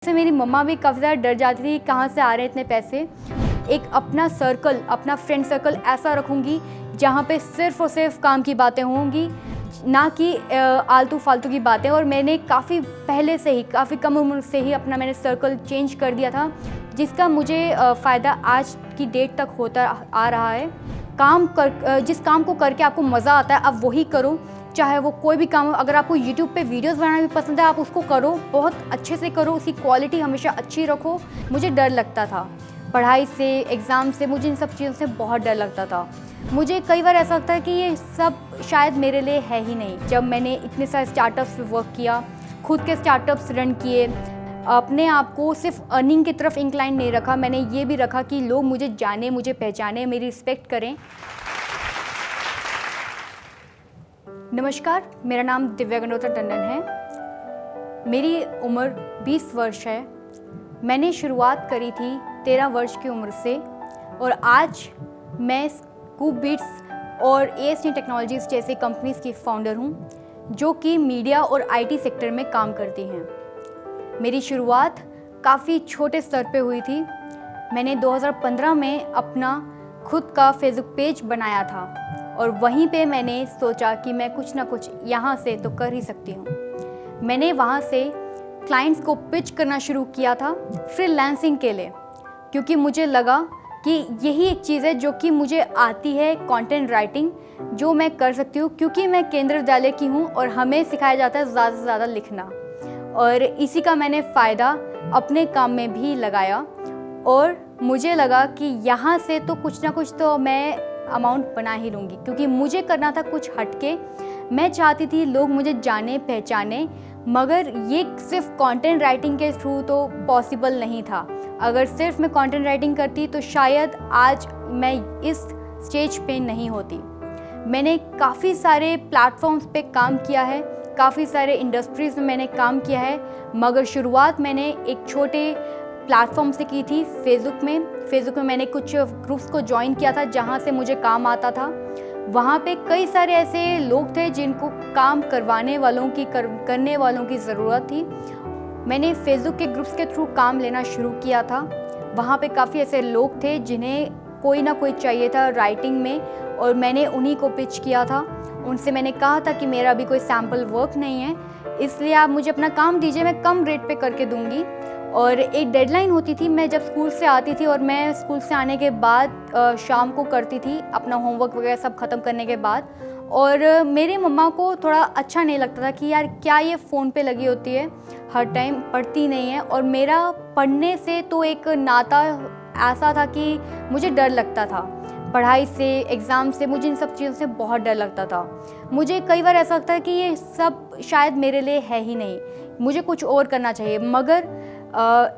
से मेरी मम्मा भी काफ़ी ज़्यादा डर जाती थी कहाँ से आ रहे हैं इतने पैसे। एक अपना सर्कल, अपना फ्रेंड सर्कल ऐसा रखूँगी जहाँ पे सिर्फ़ और सिर्फ काम की बातें होंगी, ना कि आलतू फालतू की बातें। और मैंने काफ़ी पहले से ही, काफ़ी कम उम्र से ही अपना मैंने सर्कल चेंज कर दिया था, जिसका मुझे फ़ायदा आज की डेट तक होता आ रहा है। जिस काम को करके आपको मज़ा आता है आप वही करो, चाहे वो कोई भी काम हो। अगर आपको YouTube पे वीडियोस बनाना भी पसंद है आप उसको करो, बहुत अच्छे से करो, उसकी क्वालिटी हमेशा अच्छी रखो। मुझे डर लगता था पढ़ाई से, एग्ज़ाम से, मुझे इन सब चीज़ों से बहुत डर लगता था। मुझे कई बार ऐसा लगता है कि ये सब शायद मेरे लिए है ही नहीं। जब मैंने इतने सारे स्टार्टअप्स पे वर्क किया, खुद के स्टार्टअप्स रन किए, अपने आप को सिर्फ अर्निंग की तरफ इंक्लाइन नहीं रखा, मैंने ये भी रखा कि लोग मुझे जाने, मुझे पहचाने, मेरी रिस्पेक्ट करें। नमस्कार, मेरा नाम दिव्या गंडोत्रा टंडन है। मेरी उम्र 20 वर्ष है। मैंने शुरुआत करी थी 13 वर्ष की उम्र से और आज मैं स्कूपबीट्स और AST टेक्नोलॉजीज़ जैसे कंपनीज़ की फाउंडर हूँ, जो कि मीडिया और IT सेक्टर में काम करती हैं। मेरी शुरुआत काफ़ी छोटे स्तर पे हुई थी। मैंने 2015 में अपना खुद का फेसबुक पेज बनाया था और वहीं पे मैंने सोचा कि मैं कुछ ना कुछ यहाँ से तो कर ही सकती हूँ। मैंने वहाँ से क्लाइंट्स को पिच करना शुरू किया था फ्रीलांसिंग के लिए, क्योंकि मुझे लगा कि यही एक चीज़ है जो कि मुझे आती है, कंटेंट राइटिंग, जो मैं कर सकती हूँ, क्योंकि मैं केंद्रीय विद्यालय की हूँ और हमें सिखाया जाता है ज़्यादा से ज़्यादा लिखना। और इसी का मैंने फ़ायदा अपने काम में भी लगाया और मुझे लगा कि यहाँ से तो कुछ ना कुछ तो मैं अमाउंट बना ही लूँगी, क्योंकि मुझे करना था कुछ हटके। मैं चाहती थी लोग मुझे जाने पहचाने, मगर ये सिर्फ कंटेंट राइटिंग के थ्रू तो पॉसिबल नहीं था। अगर सिर्फ मैं कंटेंट राइटिंग करती तो शायद आज मैं इस स्टेज पे नहीं होती। मैंने काफ़ी सारे प्लेटफॉर्म्स पे काम किया है, काफ़ी सारे इंडस्ट्रीज़ में मैंने काम किया है, मगर शुरुआत मैंने एक छोटे प्लेटफॉर्म से की थी, फेसबुक में मैंने कुछ ग्रुप्स को ज्वाइन किया था जहाँ से मुझे काम आता था। वहाँ पे कई सारे ऐसे लोग थे जिनको काम करने वालों की ज़रूरत थी। मैंने फेसबुक के ग्रुप्स के थ्रू काम लेना शुरू किया था। वहाँ पे काफ़ी ऐसे लोग थे जिन्हें कोई ना कोई चाहिए था राइटिंग में, और मैंने उन्हीं को पिच किया था। उनसे मैंने कहा था कि मेरा अभी कोई सैम्पल वर्क नहीं है, इसलिए आप मुझे अपना काम दीजिए, मैं कम रेट पे करके दूंगी। और एक डेडलाइन होती थी। मैं जब स्कूल से आती थी और मैं स्कूल से आने के बाद शाम को करती थी अपना होमवर्क वगैरह सब ख़त्म करने के बाद, और मेरे मम्मा को थोड़ा अच्छा नहीं लगता था कि यार क्या ये फ़ोन पे लगी होती है, हर टाइम पढ़ती नहीं है। और मेरा पढ़ने से तो एक नाता ऐसा था कि मुझे डर लगता था पढ़ाई से, एग्ज़ाम से, मुझे इन सब चीज़ों से बहुत डर लगता था। मुझे कई बार ऐसा लगता है कि ये सब शायद मेरे लिए है ही नहीं, मुझे कुछ और करना चाहिए। मगर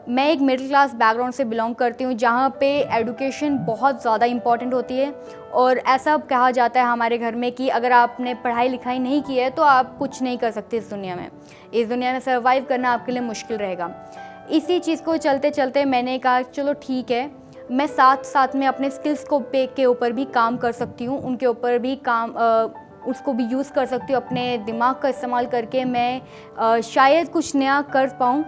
मैं एक मिडिल क्लास बैकग्राउंड से बिलोंग करती हूँ, जहाँ पे एजुकेशन बहुत ज़्यादा इम्पॉर्टेंट होती है। और ऐसा कहा जाता है हमारे घर में कि अगर आपने पढ़ाई लिखाई नहीं की है तो आप कुछ नहीं कर सकते इस दुनिया में सर्वाइव करना आपके लिए मुश्किल रहेगा। इसी चीज़ को चलते चलते मैंने कहा चलो ठीक है, मैं साथ साथ में अपने स्किल्स के ऊपर भी काम कर सकती हूँ, उनके ऊपर भी उसको भी यूज़ कर सकती हूँ। अपने दिमाग का इस्तेमाल करके मैं शायद कुछ नया कर पाऊँ।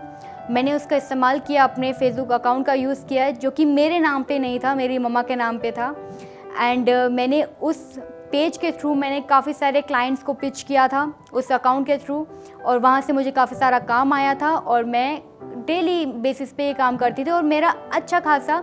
मैंने उसका इस्तेमाल किया, अपने फेसबुक अकाउंट का यूज़ किया है, जो कि मेरे नाम पे नहीं था, मेरी मम्मा के नाम पे था। एंड मैंने उस पेज के थ्रू मैंने काफ़ी सारे क्लाइंट्स को पिच किया था उस अकाउंट के थ्रू, और वहाँ से मुझे काफ़ी सारा काम आया था और मैं डेली बेसिस पे ये काम करती थी। और मेरा अच्छा खासा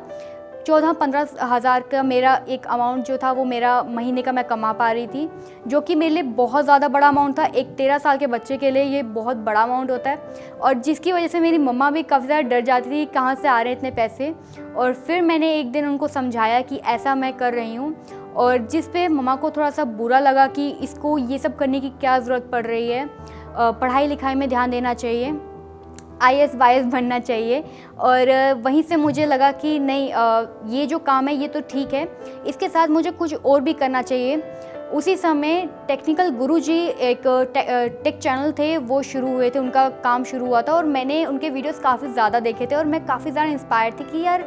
14-15 हज़ार का मेरा एक अमाउंट जो था वो मेरा महीने का मैं कमा पा रही थी, जो कि मेरे लिए बहुत ज़्यादा बड़ा अमाउंट था। एक 13 साल के बच्चे के लिए ये बहुत बड़ा अमाउंट होता है, और जिसकी वजह से मेरी मम्मा भी काफ़ी ज़्यादा डर जाती थी कहाँ से आ रहे हैं इतने पैसे। और फिर मैंने एक दिन उनको समझाया कि ऐसा मैं कर रही हूँ, और जिस पे मम्मा को थोड़ा सा बुरा लगा कि इसको ये सब करने की क्या ज़रूरत पड़ रही है, पढ़ाई लिखाई में ध्यान देना चाहिए, IAS वाईएएस बनना चाहिए। और वहीं से मुझे लगा कि नहीं, ये जो काम है ये तो ठीक है, इसके साथ मुझे कुछ और भी करना चाहिए। उसी समय टेक्निकल गुरुजी एक टेक चैनल थे, वो शुरू हुए थे, उनका काम शुरू हुआ था और मैंने उनके वीडियोस काफ़ी ज़्यादा देखे थे और मैं काफ़ी ज़्यादा इंस्पायर थी कि यार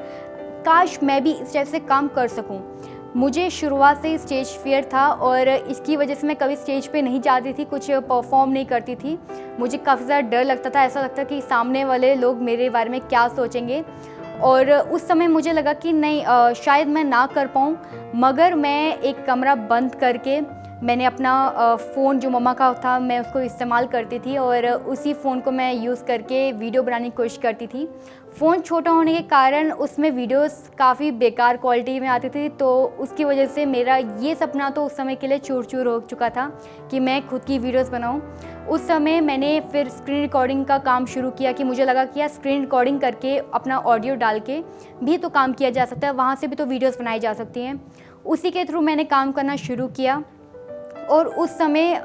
काश मैं भी इस टाइप से काम कर सकूं। मुझे शुरुआत से ही स्टेज फ़ियर था और इसकी वजह से मैं कभी स्टेज पे नहीं जाती थी, कुछ परफॉर्म नहीं करती थी। मुझे काफ़ी ज़्यादा डर लगता था, ऐसा लगता कि सामने वाले लोग मेरे बारे में क्या सोचेंगे। और उस समय मुझे लगा कि नहीं, शायद मैं ना कर पाऊँ, मगर मैं एक कमरा बंद करके मैंने अपना फ़ोन जो मम्मा का था मैं उसको इस्तेमाल करती थी और उसी फ़ोन को मैं यूज़ करके वीडियो बनाने की कोशिश करती थी। फ़ोन छोटा होने के कारण उसमें वीडियोस काफ़ी बेकार क्वालिटी में आती थी, तो उसकी वजह से मेरा ये सपना तो उस समय के लिए चूर-चूर हो चुका था कि मैं खुद की वीडियोस बनाऊँ। उस समय मैंने फिर स्क्रीन रिकॉर्डिंग का काम शुरू किया कि मुझे लगा कि यार स्क्रीन रिकॉर्डिंग करके अपना ऑडियो डाल के भी तो काम किया जा सकता है, वहाँ से भी तो वीडियोज़ बनाई जा सकती हैं। उसी के थ्रू मैंने काम करना शुरू किया और उस समय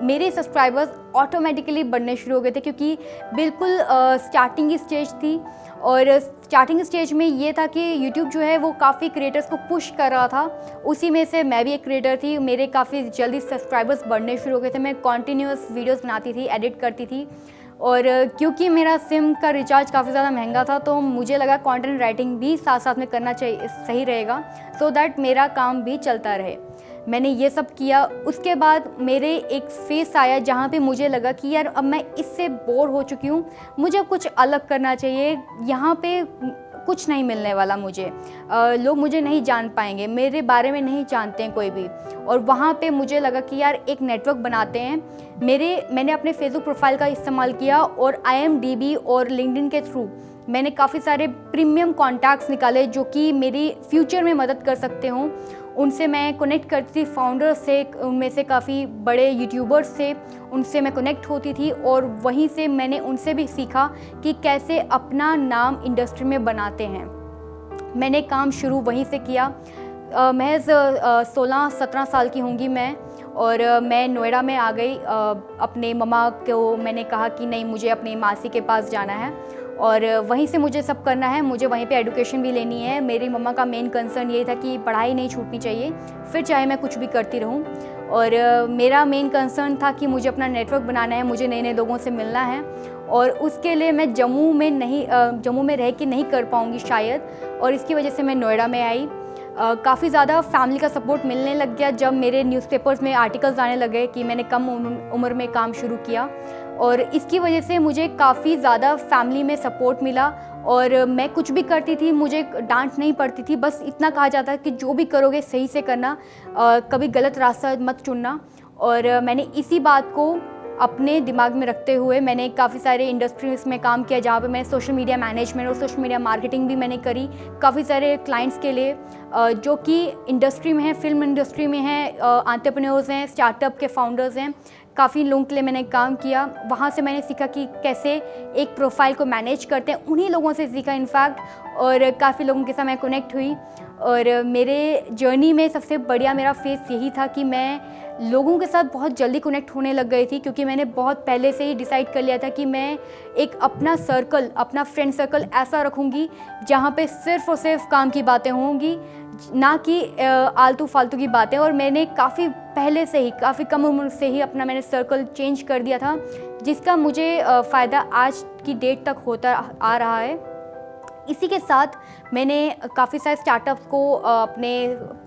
मेरे सब्सक्राइबर्स ऑटोमेटिकली बढ़ने शुरू हो गए थे, क्योंकि बिल्कुल स्टार्टिंग की स्टेज थी और स्टार्टिंग स्टेज में ये था कि यूट्यूब जो है वो काफ़ी क्रिएटर्स को पुश कर रहा था। उसी में से मैं भी एक क्रिएटर थी। मेरे काफ़ी जल्दी सब्सक्राइबर्स बढ़ने शुरू हो गए थे। मैं कॉन्टीन्यूअस वीडियोस बनाती थी, एडिट करती थी और क्योंकि मेरा सिम का रिचार्ज काफ़ी ज़्यादा महंगा था, तो मुझे लगा कंटेंट राइटिंग भी साथ साथ में करना चाहिए, सही रहेगा, सो दैट मेरा काम भी चलता रहे। मैंने ये सब किया। उसके बाद मेरे एक फेस आया जहाँ पे मुझे लगा कि यार अब मैं इससे बोर हो चुकी हूँ, मुझे अब कुछ अलग करना चाहिए। यहाँ पे कुछ नहीं मिलने वाला मुझे, लोग मुझे नहीं जान पाएंगे, मेरे बारे में नहीं जानते हैं कोई भी। और वहाँ पे मुझे लगा कि यार एक नेटवर्क बनाते हैं। मैंने अपने फेसबुक प्रोफाइल का इस्तेमाल किया और IMDb और लिंक्डइन के थ्रू मैंने काफ़ी सारे प्रीमियम कॉन्टैक्ट्स निकाले जो कि मेरी फ्यूचर में मदद कर सकते हों। उनसे मैं कनेक्ट करती थी, फाउंडर्स से, उनमें से काफ़ी बड़े यूट्यूबर्स से, उनसे मैं कनेक्ट होती थी और वहीं से मैंने उनसे भी सीखा कि कैसे अपना नाम इंडस्ट्री में बनाते हैं। मैंने काम शुरू वहीं से किया। महज 16-17 साल की होंगी मैं और मैं नोएडा में आ गई। अपने मम्मा को मैंने कहा कि नहीं, मुझे अपनी मासी के पास जाना है और वहीं से मुझे सब करना है, मुझे वहीं पे एजुकेशन भी लेनी है। मेरी मम्मा का मेन कंसर्न ये था कि पढ़ाई नहीं छूटनी चाहिए, फिर चाहे मैं कुछ भी करती रहूं। और मेरा मेन कंसर्न था कि मुझे अपना नेटवर्क बनाना है, मुझे नए नए लोगों से मिलना है और उसके लिए मैं जम्मू में रह के नहीं कर पाऊँगी शायद, और इसकी वजह से मैं नोएडा में आई। काफ़ी ज़्यादा फैमिली का सपोर्ट मिलने लग गया जब मेरे न्यूज़पेपर्स में आर्टिकल्स आने लगे कि मैंने कम उम्र में काम शुरू किया, और इसकी वजह से मुझे काफ़ी ज़्यादा फैमिली में सपोर्ट मिला। और मैं कुछ भी करती थी मुझे डांट नहीं पड़ती थी, बस इतना कहा जाता कि जो भी करोगे सही से करना, कभी गलत रास्ता मत चुनना। और मैंने इसी बात को अपने दिमाग में रखते हुए मैंने काफ़ी सारे इंडस्ट्रीज़ में काम किया जहाँ पे मैं सोशल मीडिया मैनेजमेंट और सोशल मीडिया मार्केटिंग भी मैंने करी काफ़ी सारे क्लाइंट्स के लिए, जो कि इंडस्ट्री में हैं, फिल्म इंडस्ट्री में हैं, एंटरप्रेन्योर्स हैं, स्टार्टअप के फाउंडर्स हैं। काफ़ी लोगों के लिए मैंने काम किया। वहाँ से मैंने सीखा कि कैसे एक प्रोफाइल को मैनेज करते हैं, उन्हीं लोगों से सीखा इनफैक्ट, और काफ़ी लोगों के साथ मैं कनेक्ट हुई। और मेरे जर्नी में सबसे बढ़िया मेरा फेस यही था कि मैं लोगों के साथ बहुत जल्दी कनेक्ट होने लग गई थी, क्योंकि मैंने बहुत पहले से ही डिसाइड कर लिया था कि मैं एक अपना सर्कल, अपना फ्रेंड सर्कल ऐसा रखूँगी जहाँ पे सिर्फ़ और सिर्फ काम की बातें होंगी, ना कि आलतू फालतू की बातें। और मैंने काफ़ी पहले से ही, काफ़ी कम उम्र से ही अपना मैंने सर्कल चेंज कर दिया था, जिसका मुझे फ़ायदा आज की डेट तक होता आ रहा है। इसी के साथ मैंने काफ़ी सारे स्टार्टअप्स को अपने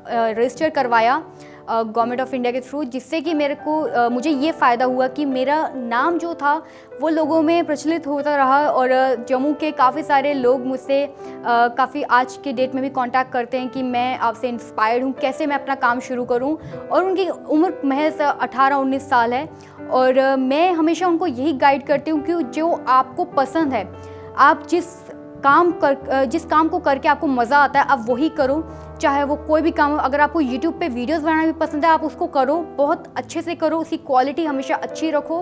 रजिस्टर करवाया गवर्नमेंट ऑफ इंडिया के थ्रू, जिससे कि मुझे ये फ़ायदा हुआ कि मेरा नाम जो था वो लोगों में प्रचलित होता रहा। और जम्मू के काफ़ी सारे लोग मुझसे काफ़ी आज के डेट में भी कांटेक्ट करते हैं कि मैं आपसे इंस्पायर्ड हूँ, कैसे मैं अपना काम शुरू करूँ। और उनकी उम्र महज 18-19 साल है और मैं हमेशा उनको यही गाइड करती हूँ कि जो आपको पसंद है, आप जिस काम को करके आपको मज़ा आता है आप वही करो, चाहे वो कोई भी काम हो। अगर आपको YouTube पे वीडियोस बनाना भी पसंद है, आप उसको करो, बहुत अच्छे से करो, उसकी क्वालिटी हमेशा अच्छी रखो।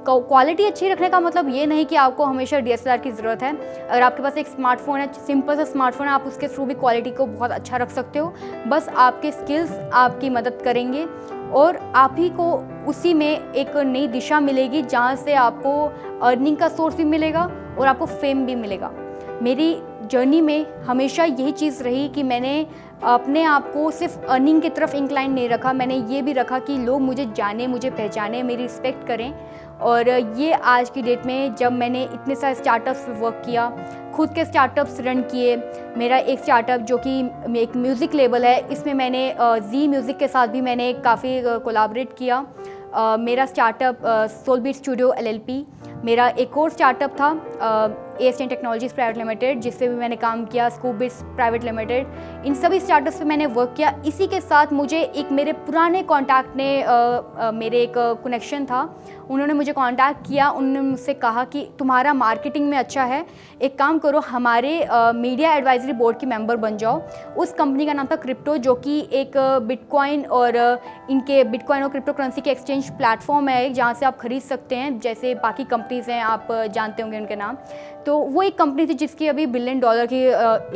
क्वालिटी अच्छी रखने का मतलब ये नहीं कि आपको हमेशा DSLR की ज़रूरत है। अगर आपके पास एक स्मार्टफोन है, सिंपल सा स्मार्टफोन है, आप उसके थ्रू भी क्वालिटी को बहुत अच्छा रख सकते हो। बस आपके स्किल्स आपकी मदद करेंगे और आप ही को उसी में एक नई दिशा मिलेगी, जहाँ से आपको अर्निंग का सोर्स भी मिलेगा और आपको फेम भी मिलेगा। मेरी जर्नी में हमेशा यही चीज़ रही कि मैंने अपने आप को सिर्फ अर्निंग की तरफ इंक्लाइन नहीं रखा, मैंने ये भी रखा कि लोग मुझे जाने, मुझे पहचाने, मेरी रिस्पेक्ट करें। और ये आज की डेट में जब मैंने इतने सारे स्टार्टअप्स पे वर्क किया, खुद के स्टार्टअप्स रन किए, मेरा एक स्टार्टअप जो कि एक म्यूज़िक लेबल है, इसमें मैंने जी म्यूज़िक के साथ भी मैंने काफ़ी कोलैबोरेट किया। मेरा स्टार्टअप सोलबीट स्टूडियो LLP, मेरा एक और स्टार्टअप था एशियन टेक्नोलॉजीज़ प्राइवेट लिमिटेड, जिससे भी मैंने काम किया, स्कूबिट्स प्राइवेट लिमिटेड, इन सभी स्टार्टअप्स पे मैंने वर्क किया। इसी के साथ मुझे एक मेरे पुराने कॉन्टैक्ट ने मेरे एक कनेक्शन था, उन्होंने मुझे कांटेक्ट किया। उन्होंने मुझसे कहा कि तुम्हारा मार्केटिंग में अच्छा है, एक काम करो, हमारे मीडिया एडवाइजरी बोर्ड की मेंबर बन जाओ। उस कंपनी का नाम था क्रिप्टो, जो कि एक बिटकॉइन और इनके बिटकॉइन और क्रिप्टो करेंसी के एक्सचेंज प्लेटफॉर्म है, जहाँ से आप खरीद सकते हैं, जैसे बाकी कंपनीज़ हैं, आप जानते होंगे उनके नाम। तो वो एक कंपनी थी जिसकी अभी $1 बिलियन की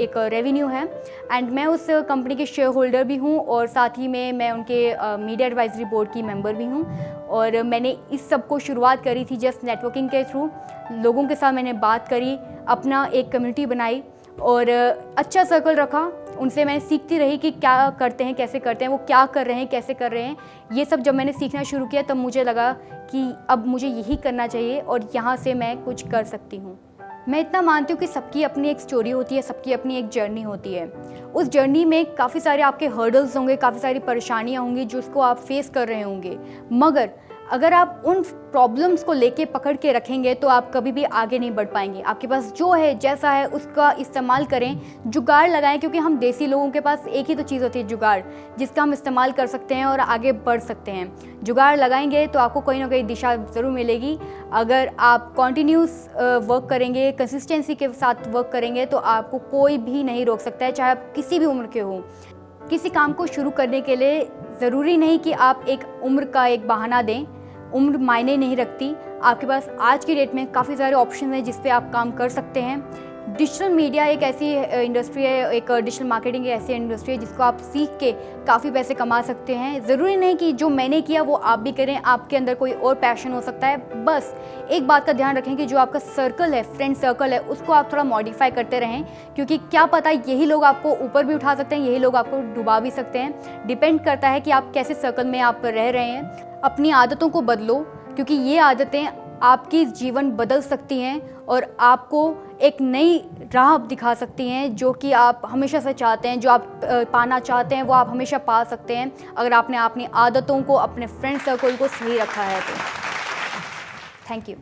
एक रेवेन्यू है, एंड मैं उस कंपनी के शेयर होल्डर भी हूँ, और साथ ही में मैं उनके मीडिया एडवाइजरी बोर्ड की मेंबर भी हूँ। और मैंने इस सब को शुरुआत करी थी जस्ट नेटवर्किंग के थ्रू। लोगों के साथ मैंने बात करी, अपना एक कम्युनिटी बनाई और अच्छा सर्कल रखा। उनसे मैं सीखती रही कि क्या करते हैं, कैसे करते हैं, वो क्या कर रहे हैं, कैसे कर रहे हैं। ये सब जब मैंने सीखना शुरू किया तब मुझे लगा कि अब मुझे यही करना चाहिए और यहाँ से मैं कुछ कर सकती हूँ। मैं इतना मानती हूँ कि सबकी अपनी एक स्टोरी होती है, सबकी अपनी एक जर्नी होती है। उस जर्नी में काफ़ी सारे आपके हर्डल्स होंगे, काफ़ी सारी परेशानियाँ होंगी जिसको आप फेस कर रहे होंगे, मगर अगर आप उन प्रॉब्लम्स को लेके पकड़ के रखेंगे तो आप कभी भी आगे नहीं बढ़ पाएंगे। आपके पास जो है, जैसा है, उसका इस्तेमाल करें, जुगाड़ लगाएं, क्योंकि हम देसी लोगों के पास एक ही तो चीज़ होती है, जुगाड़, जिसका हम इस्तेमाल कर सकते हैं और आगे बढ़ सकते हैं। जुगाड़ लगाएंगे तो आपको कहीं ना कहीं दिशा ज़रूर मिलेगी। अगर आप कॉन्टीन्यूस वर्क करेंगे, कंसिस्टेंसी के साथ वर्क करेंगे, तो आपको कोई भी नहीं रोक सकता है, चाहे आप किसी भी उम्र के हो। किसी काम को शुरू करने के लिए ज़रूरी नहीं कि आप एक उम्र का एक बहाना दें, उम्र मायने नहीं रखती। आपके पास आज की डेट में काफ़ी सारे ऑप्शन हैं जिस पे आप काम कर सकते हैं। डिजिटल मीडिया एक ऐसी इंडस्ट्री है, एक डिजिटल मार्केटिंग एक ऐसी इंडस्ट्री है जिसको आप सीख के काफ़ी पैसे कमा सकते हैं। ज़रूरी नहीं कि जो मैंने किया वो आप भी करें, आपके अंदर कोई और पैशन हो सकता है। बस एक बात का ध्यान रखें कि जो आपका सर्कल है, फ्रेंड सर्कल है, उसको आप थोड़ा मॉडिफाई करते रहें, क्योंकि क्या पता यही लोग आपको ऊपर भी उठा सकते हैं, यही लोग आपको डुबा भी सकते हैं। डिपेंड करता है कि आप कैसे सर्कल में आप रह रहे हैं। अपनी आदतों को बदलो, क्योंकि ये आदतें आपकी जीवन बदल सकती हैं और आपको एक नई राह दिखा सकती हैं, जो कि आप हमेशा से चाहते हैं, जो आप पाना चाहते हैं वो आप हमेशा पा सकते हैं, अगर आपने अपनी आदतों को, अपने फ्रेंड सर्कल को सही रखा है तो। Thank you.